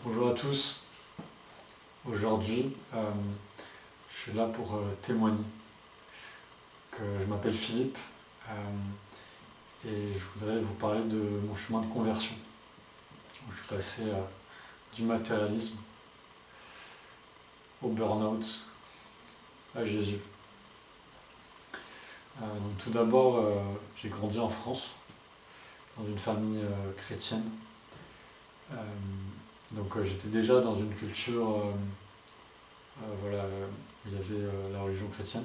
Bonjour à tous. Aujourd'hui, je suis là pour témoigner. Je m'appelle Philippe et je voudrais vous parler de mon chemin de conversion. Je suis passé du matérialisme au burn-out à Jésus. Donc tout d'abord, j'ai grandi en France, dans une famille chrétienne. Donc j'étais déjà dans une culture voilà, où il y avait la religion chrétienne.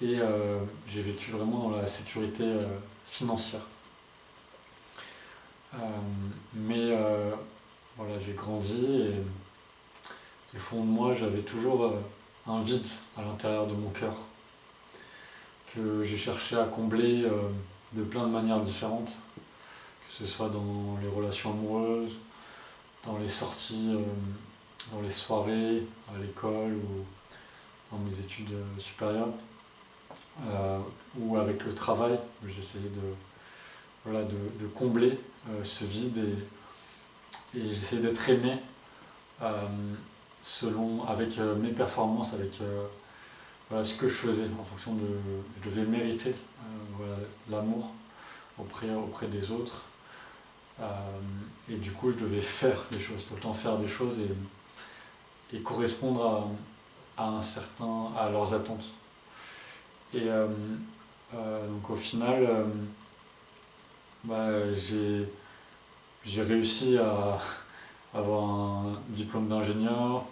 Et j'ai vécu vraiment dans la sécurité financière. Mais voilà, j'ai grandi et au fond de moi, j'avais toujours un vide à l'intérieur de mon cœur que j'ai cherché à combler de plein de manières différentes, que ce soit dans les relations amoureuses, dans les sorties, dans les soirées, à l'école ou dans mes études supérieures, ou avec le travail, où j'essayais de combler ce vide et j'essayais d'être aimé avec mes performances, avec ce que je faisais, en fonction de. Je devais mériter l'amour auprès des autres. Et du coup, je devais faire des choses, tout le temps faire des choses et correspondre à leurs attentes. Et donc au final, j'ai réussi à avoir un diplôme d'ingénieur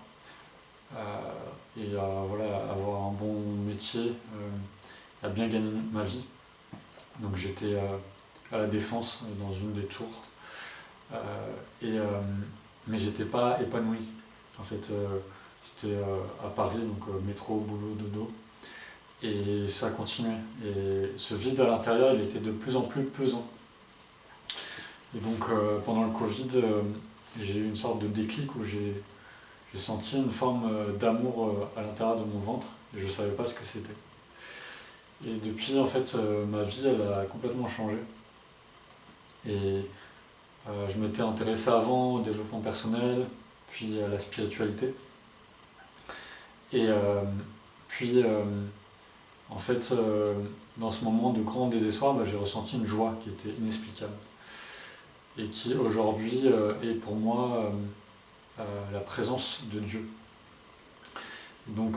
et à avoir un bon métier, à bien gagner ma vie. Donc j'étais à la Défense dans une des tours, mais j'étais pas épanoui. En fait, j'étais à Paris, donc métro, boulot, dodo. Et ça continuait. Et ce vide à l'intérieur, il était de plus en plus pesant. Et donc pendant le Covid, j'ai eu une sorte de déclic où j'ai senti une forme d'amour à l'intérieur de mon ventre et je ne savais pas ce que c'était. Et depuis, en fait, ma vie, elle a complètement changé. Et je m'étais intéressé avant au développement personnel, puis à la spiritualité. Et puis, en fait, dans ce moment de grand désespoir, j'ai ressenti une joie qui était inexplicable. Et qui aujourd'hui est pour moi la présence de Dieu. Donc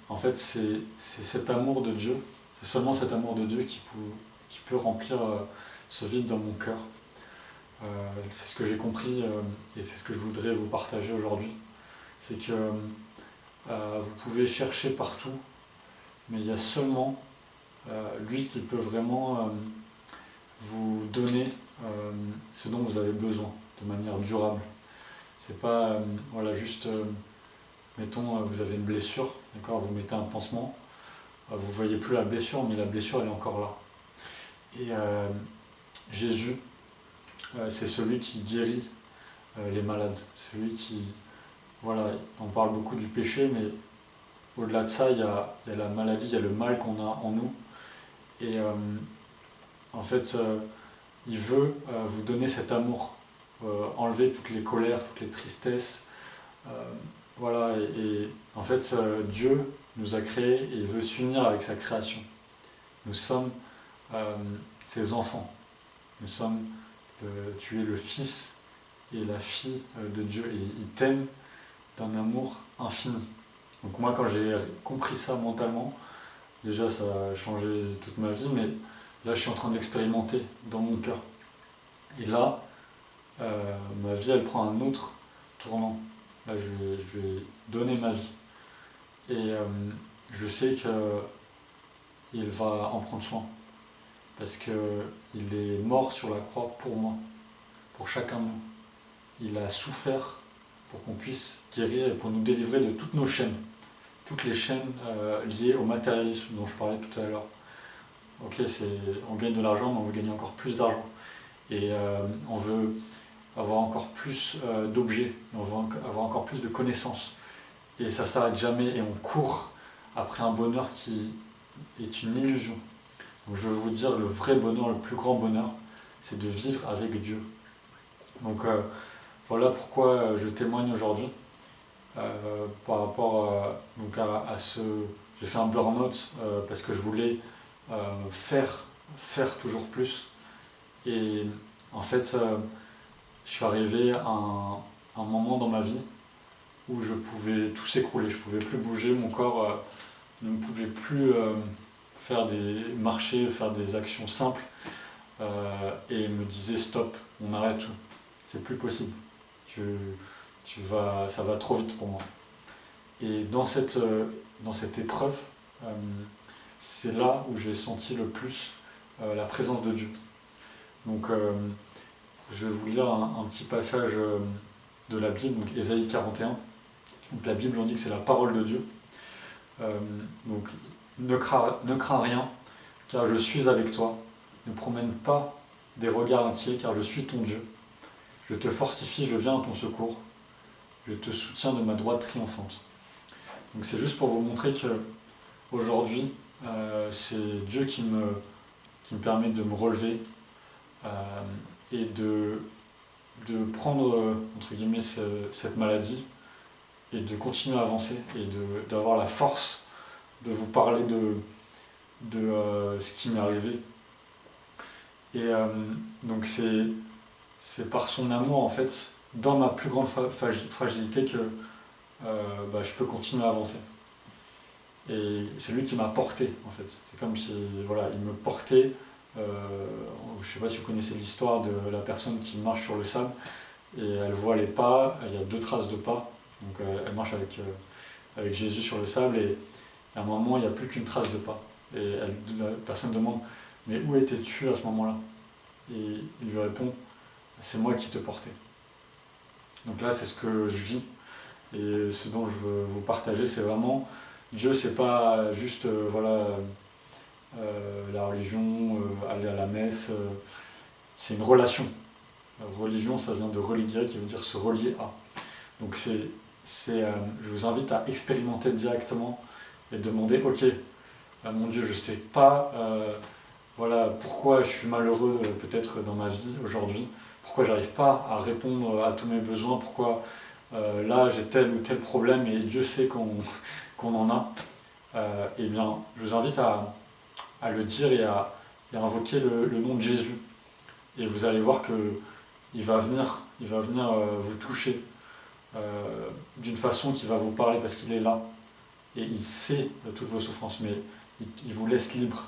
en fait c'est cet amour de Dieu, c'est seulement cet amour de Dieu qui peut remplir ce vide dans mon cœur. C'est ce que j'ai compris et c'est ce que je voudrais vous partager aujourd'hui. C'est que vous pouvez chercher partout, mais il y a seulement lui qui peut vraiment vous donner ce dont vous avez besoin de manière durable. C'est pas juste mettons vous avez une blessure, d'accord, vous mettez un pansement, vous voyez plus la blessure, mais la blessure elle est encore là. Et Jésus, c'est celui qui guérit les malades, celui qui on parle beaucoup du péché, mais au-delà de ça, il y a la maladie, il y a le mal qu'on a en nous. Et en fait, il veut vous donner cet amour, enlever toutes les colères, toutes les tristesses. Et en fait, Dieu nous a créés et il veut s'unir avec sa création. Nous sommes ses enfants. Tu es le fils et la fille de Dieu et il t'aime d'un amour infini. Donc moi, quand j'ai compris ça mentalement, déjà ça a changé toute ma vie, mais là je suis en train d'expérimenter dans mon cœur. Et là, ma vie elle prend un autre tournant. Là je vais donner ma vie. Et je sais qu'il va en prendre soin. Parce qu'il est mort sur la croix pour moi, pour chacun de nous. Il a souffert pour qu'on puisse guérir et pour nous délivrer de toutes nos chaînes. Toutes les chaînes liées au matérialisme dont je parlais tout à l'heure. Ok, on gagne de l'argent, mais on veut gagner encore plus d'argent. Et on veut avoir encore plus d'objets, on veut avoir encore plus de connaissances. Et ça ne s'arrête jamais et on court après un bonheur qui est une illusion. Donc je veux vous dire, le vrai bonheur, le plus grand bonheur, c'est de vivre avec Dieu. Donc voilà pourquoi je témoigne aujourd'hui par rapport donc à ce... J'ai fait un burn-out parce que je voulais faire toujours plus. Et en fait, je suis arrivé à un moment dans ma vie où je pouvais tout s'écrouler, je pouvais plus bouger, mon corps ne pouvait plus marcher, faire des actions simples et me disait stop, on arrête tout, c'est plus possible, ça va trop vite pour moi. Et dans cette épreuve, euh, c'est là où j'ai senti le plus la présence de Dieu. Donc je vais vous lire un petit passage de la Bible, donc Ésaïe 41. Donc la Bible, on dit que c'est la parole de Dieu. Donc ne crains rien, car je suis avec toi. Ne promène pas des regards inquiets, car je suis ton Dieu. Je te fortifie, je viens à ton secours. Je te soutiens de ma droite triomphante. Donc c'est juste pour vous montrer que aujourd'hui, c'est Dieu qui me permet de me relever et de prendre entre guillemets cette maladie et de continuer à avancer et d'avoir la force de vous parler de ce qui m'est arrivé. Et donc c'est par son amour en fait, dans ma plus grande fragilité que je peux continuer à avancer. Et c'est lui qui m'a porté en fait. C'est comme si voilà, il me portait. Je ne sais pas si vous connaissez l'histoire de la personne qui marche sur le sable et elle voit les pas, il y a 2 traces de pas. Donc elle marche avec Jésus sur le sable et à un moment il n'y a plus qu'une trace de pas. Et la personne demande mais où étais-tu à ce moment-là? Et il lui répond c'est moi qui te portais. Donc là c'est ce que je vis et ce dont je veux vous partager, c'est vraiment Dieu, c'est pas juste la religion, aller à la messe, c'est une relation. La religion, ça vient de religier, qui veut dire se relier à. Donc je vous invite à expérimenter directement et demander, ok, mon Dieu, je sais pas pourquoi je suis malheureux peut-être dans ma vie aujourd'hui, pourquoi j'arrive pas à répondre à tous mes besoins, pourquoi là j'ai tel ou tel problème et Dieu sait qu'on en a. Eh bien, je vous invite à le dire et à invoquer le nom de Jésus. Et vous allez voir qu'il va venir vous toucher d'une façon qui va vous parler parce qu'il est là. Et il sait toutes vos souffrances, mais il vous laisse libre.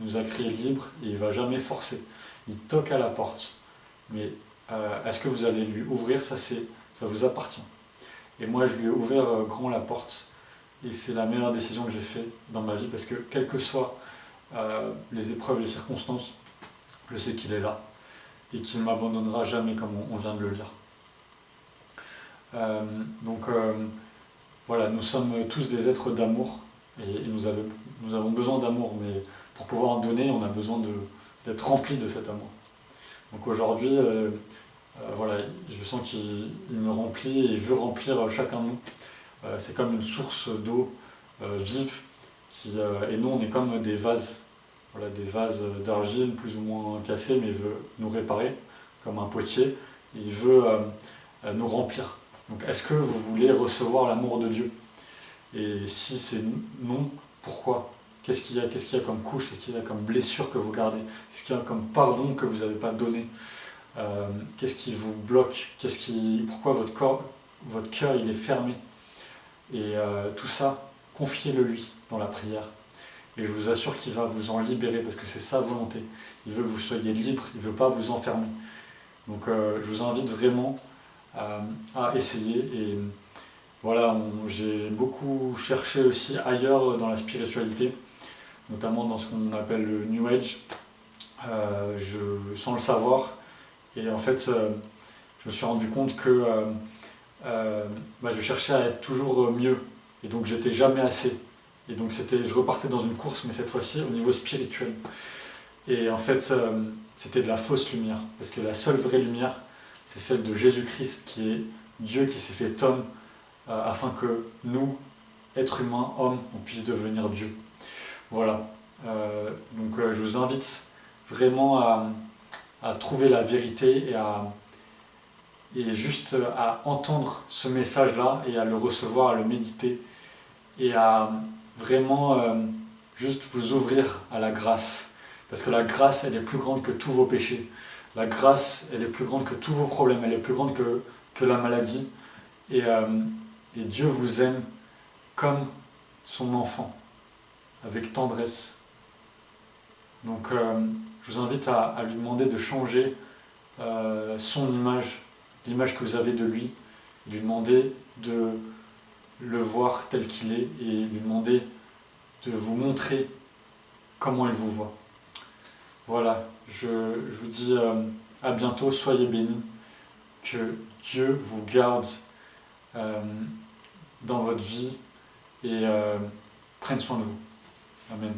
Il nous a créé libre et il ne va jamais forcer. Il toque à la porte. Mais est-ce que vous allez lui ouvrir? Ça vous appartient. Et moi, je lui ai ouvert grand la porte. Et c'est la meilleure décision que j'ai faite dans ma vie parce que, quelles que soient les épreuves, les circonstances, je sais qu'il est là et qu'il ne m'abandonnera jamais comme on vient de le lire. Voilà, nous sommes tous des êtres d'amour et nous avons besoin d'amour, mais pour pouvoir en donner, on a besoin d'être rempli de cet amour. Donc aujourd'hui, je sens qu'il me remplit et il veut remplir chacun de nous. C'est comme une source d'eau vive et nous on est comme des vases, des vases d'argile plus ou moins cassés, mais il veut nous réparer comme un potier, et il veut nous remplir. Donc est-ce que vous voulez recevoir l'amour de Dieu? Et si c'est non, pourquoi? Qu'est-ce qu'il y a comme couche, qu'est-ce qu'il y a comme blessure que vous gardez? Qu'est-ce qu'il y a comme pardon que vous n'avez pas donné? Qu'est-ce qui vous bloque? Pourquoi votre cœur il est fermé? Et tout ça, confiez-le lui dans la prière. Et je vous assure qu'il va vous en libérer parce que c'est sa volonté. Il veut que vous soyez libre, il ne veut pas vous enfermer. Donc je vous invite vraiment à essayer. Et voilà, j'ai beaucoup cherché aussi ailleurs dans la spiritualité, notamment dans ce qu'on appelle le New Age, sans le savoir. Et en fait, je me suis rendu compte que je cherchais à être toujours mieux. Et donc j'étais jamais assez. Et donc je repartais dans une course, mais cette fois-ci au niveau spirituel. Et en fait, c'était de la fausse lumière. Parce que la seule vraie lumière, c'est celle de Jésus-Christ, qui est Dieu qui s'est fait homme, afin que nous, êtres humains, hommes, on puisse devenir Dieu. Voilà. Donc je vous invite vraiment à trouver la vérité et et juste à entendre ce message-là et à le recevoir, à le méditer et à vraiment juste vous ouvrir à la grâce. Parce que la grâce, elle est plus grande que tous vos péchés. La grâce, elle est plus grande que tous vos problèmes, elle est plus grande que la maladie. Et, et Dieu vous aime comme son enfant, avec tendresse. Donc je vous invite à lui demander de changer son image, l'image que vous avez de lui, lui demander de le voir tel qu'il est et lui demander de vous montrer comment il vous voit. Voilà, je vous dis à bientôt, soyez bénis, que Dieu vous garde dans votre vie et prenne soin de vous. Amen.